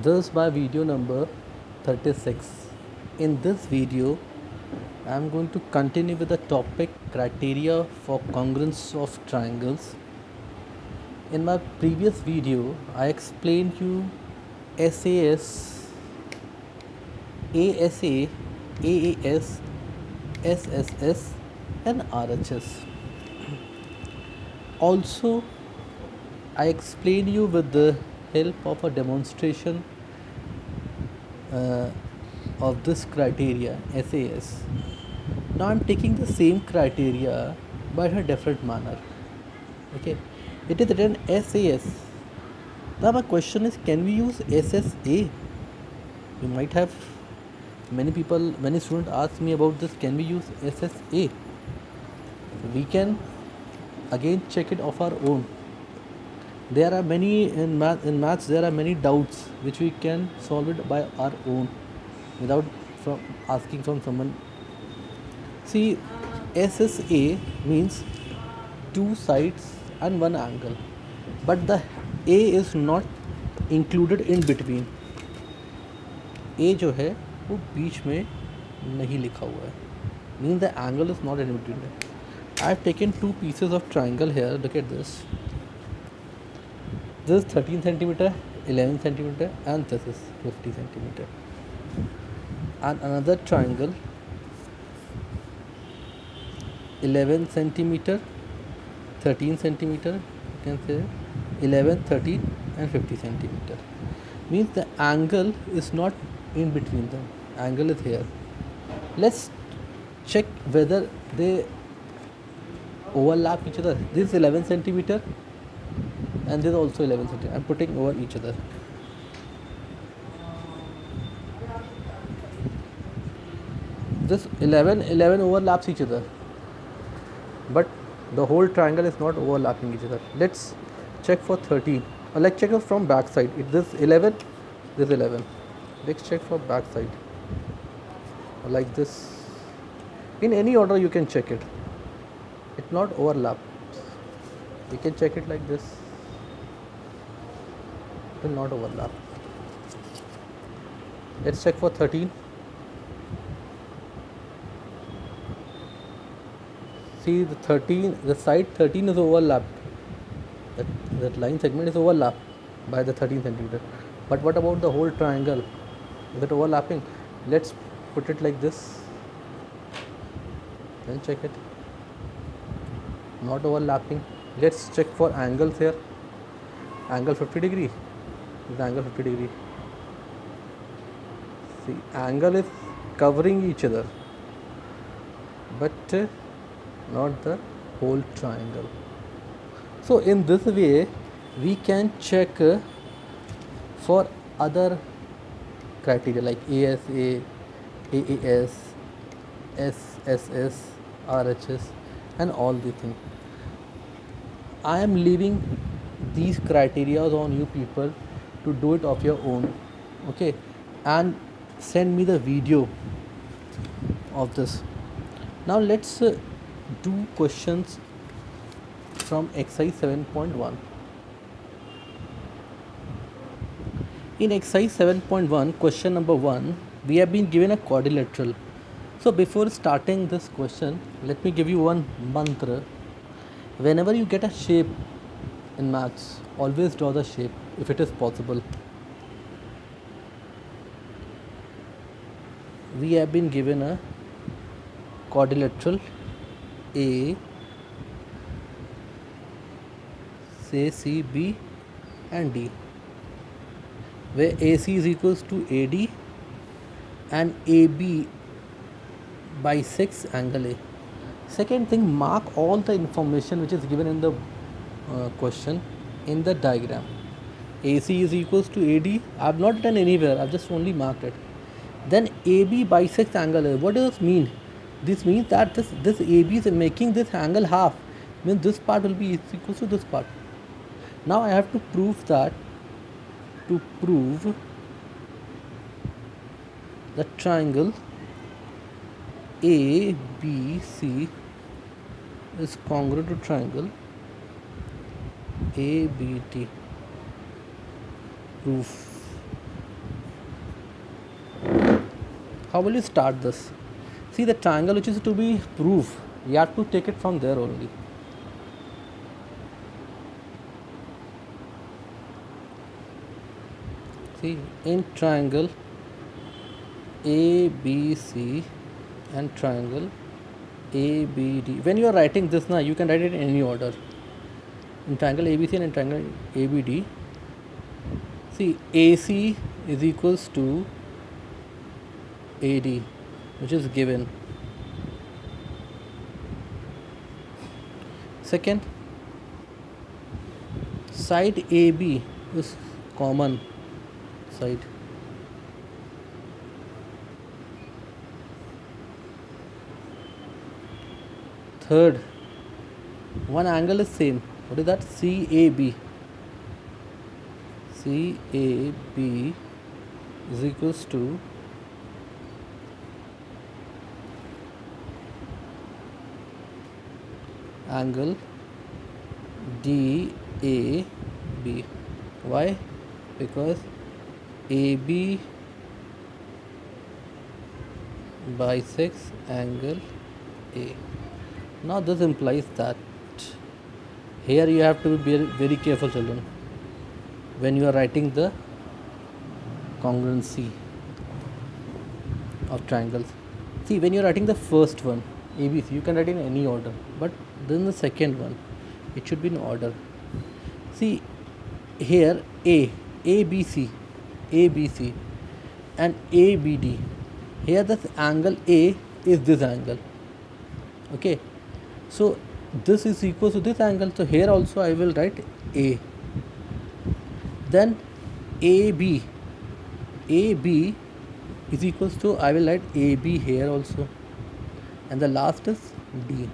This is my video number 36. In this video, I am going to continue with the topic criteria for congruence of triangles. In my previous video, I explained you SAS, ASA, AAS, SSS and RHS. Also, I explained you with the help of a demonstration uh, of this criteria SAS. Now I'm taking the same criteria but in a different manner. Okay, it is written SAS. Now my question is, can we use SSA? You might have many students ask me about this. Can we use SSA? We can again check it of our own. There are many in maths there are many doubts which we can solve it by our own without from asking from someone. See, SSA means two sides and one angle, but the A is not included in between. A जो है वो बीच में नहीं लिखा हुआ है, means the angle is not in between. I have taken two pieces of triangle here. Look at this. This is 13 centimeter, 11 centimeter, and this is 50 centimeter. And another triangle, 11 centimeter, 13 centimeter, you can say 11, 13 and 50 centimeter. Means the angle is not in between them. Angle is here. Let's check whether they overlap each other. This is 11 centimeter and this is also 11 centimeter. I'm putting over each other. This 11 overlaps each other, but the whole triangle is not overlapping each other. Let's check for 13. Let's check it from back side. It this 11, this 11. Let's check from back side. Like this. In any order you can check it. It not overlap. You can check it like this. It will not overlap. Let's check for 13. See the 13, the side 13 is overlapped. That line segment is overlapped by the 13 centimeter. But what about the whole triangle? Is it overlapping? Let's put it like this. Then check it. Not overlapping. Let's check for angles here. Angle 50 degree. This angle 50 degree. See, angle is covering each other, but not the whole triangle. So in this way we can check for other criteria like ASA, AAS, SSS, RHS and all the things. I am leaving these criteria on you people to do it of your own. Okay, and send me the video of this. Now let's do questions from exercise 7.1. In exercise 7.1, question number 1, we have been given a quadrilateral. So before starting this question, let me give you one mantra. Whenever you get a shape in maths, always draw the shape if it is possible. We have been given a quadrilateral A, say C, B and D, where AC is equals to AD and AB bisects angle A. Second thing, mark all the information which is given in the question in the diagram. AC is equals to AD. I have not written anywhere, I have just only marked it. Then AB bisects angle A. What does this mean? This means that this AB is making this angle half. Means this part will be equal to this part. Now I have to prove that. To prove the triangle ABC is congruent to triangle ABT. Proof. How will you start this? See, the triangle which is to be proved, you have to take it from there only. See, in triangle ABC and triangle ABD, when you are writing this now, you can write it in any order. In triangle ABC and in triangle ABD, see, AC is equals to AD, which is given. Second, side AB is common side. Third, one angle is same. What is that? CAB. CAB is equals to angle DAB. Why? Because AB bisects angle A. Now this implies that here you have to be very careful, children, when you are writing the congruency of triangles. See, when you are writing the first one, ABC, you can write in any order, but then the second one, it should be in order. See, here ABC, and ABD. Here this angle A is this angle. Okay, so this is equal to this angle. So here also I will write A. Then AB is equals to, I will write AB here also, and the last is D.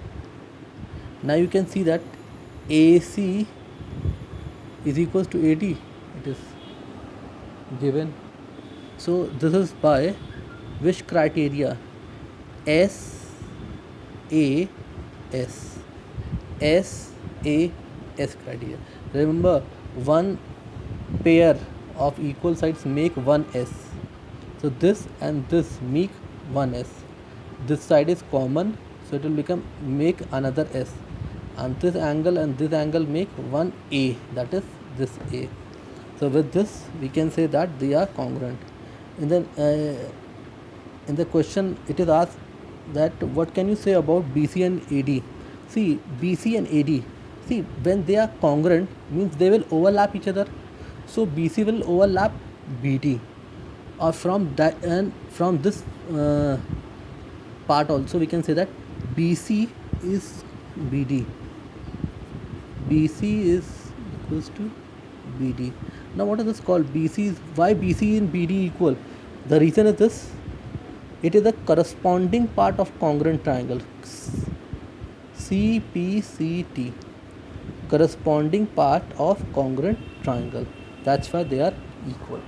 Now you can see that AC is equals to AD. It is given. So this is by which criteria? SAS. SAS criteria. Remember, one pair of equal sides make one S. So this and this make one S. This side is common, so it will make another S. And this angle and this angle make one A, that is this A. So with this we can say that they are congruent. In the question it is asked that what can you say about BC and AD? See, BC and AD, see, when they are congruent means they will overlap each other. So BC will overlap BD, or from that, and from this part also we can say that BC is BD. BC is equals to BD. Now what is this called? BC is, why BC and BD equal? The reason is this: it is the corresponding part of congruent triangle. CPCT, corresponding part of congruent triangle. That's why they are equal.